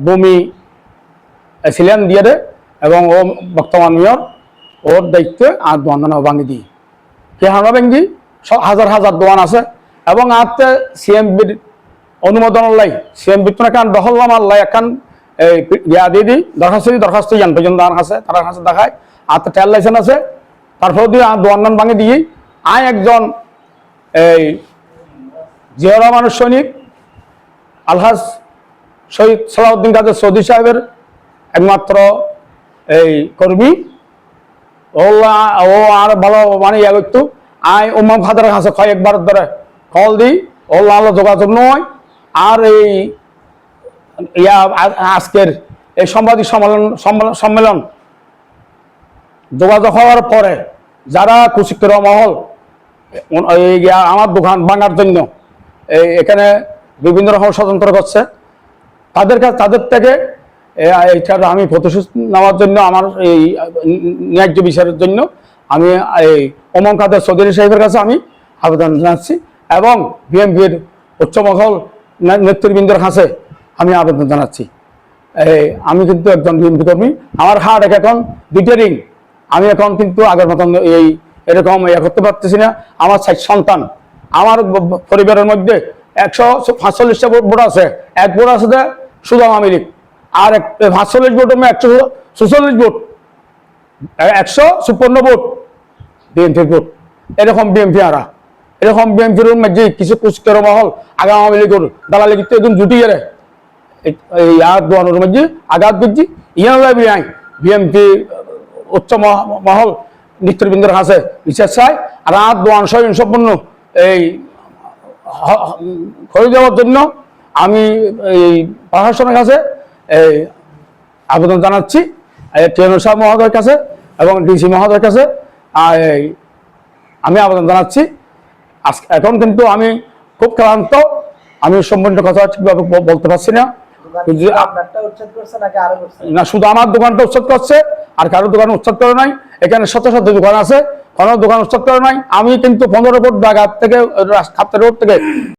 ভূমি ছিলেন দিয়ে এবং ও বর্তমান মেয়র ওর দায়িত্বে আর দোয়ান ভাঙি দিই কে হানা ভেঙ্গি হাজার হাজার দোয়ান আছে এবং আতে সিএমবির অনুমোদন লাই সিএমবি তো এখান দখল আল্লাহ এখান ইয়া দিয়ে দিই দরখাস্ত ইয়ান পর্যন্ত আর আছে তার কাছে দেখায় আতে ট্রেল লাইসেন্স আছে তারপর দিয়ে দোয়ান ভাঙি দিই আয় একজন এই জিয়া রহমানের সৈনিক আলহাজ শহীদ সালাউদ্দিন কাদের সৌদি সাহেবের একমাত্র এই কর্মী ও আর ভালো মানে ইয়া করতো আয় উম্মাম খাদের কাছে কয়েকবার ধরে কল দিই ওল্লা যোগাযোগ নয় আর এই ইয়া আজকের এই সাংবাদিক সম্মেলন যোগাযোগ হওয়ার পরে যারা কুচিক্র মহল আমার দোকান ভাঙার জন্য এখানে বিভিন্ন রকম ষড়যন্ত্র করছে তাদের থেকে এইটার আমি প্রতিশোধ নেওয়ার জন্য আমার এই ন্যায্য বিচারের জন্য আমি এই ওমর কাদের চৌধুরী সাহেবের কাছে আমি আবেদন জানাচ্ছি এবং বিএনপির উচ্চমহল নেতৃবৃন্দের কাছে আমি আবেদন জানাচ্ছি আমি কিন্তু একজন বিএনপি কর্মী আমার হার্ট এখন দুইটা রিং আমি এখন কিন্তু আগের মতন এই এরকম ইয়ে করতে পারতেছি না আমার 6 সন্তান আমার পরিবারের মধ্যে 145টা ভোট আছে এক ভোট আছে শুধু আওয়ামী লীগ আর 45 ভোট 146 ভোট 156 ভোট বিএনপির ভোট এরকম বিএনপি আরা এরকম বিএনপির মধ্যে কিছু কুচকের মহল আগে আওয়ামী লীগের দালালি কিন্তু একদম জুটি গেলে এই আর দোয়ানোর মধ্যে আঘাত দিচ্ছি ইয়ান লাগবে বিএনপি উচ্চ মহল নেতৃবৃন্দের কাছে বিচার চাই আর আর দোয়ান সহ সম্পূর্ণ এই করে দেওয়ার জন্য আমি এই প্রশাসনের কাছে এই আবেদন জানাচ্ছি টিএনও সাহেব মহোদয়ের কাছে এবং ডিসি মহোদয়ের কাছে আমি আবেদন জানাচ্ছি এখন কিন্তু আমি খুব ক্লান্ত আমি সম্পূর্ণ কথা ঠিকভাবে বলতে পারছি না না শুধু আমার দোকানটা উচ্ছেদ করছে আর কারোর দোকান উচ্ছেদ করে নাই এখানে শত শত দোকান আছে কোনো দোকান উচ্ছেদ করে নাই আমি কিন্তু 15 ফুট জায়গা থেকে রাস্তা রোড থেকে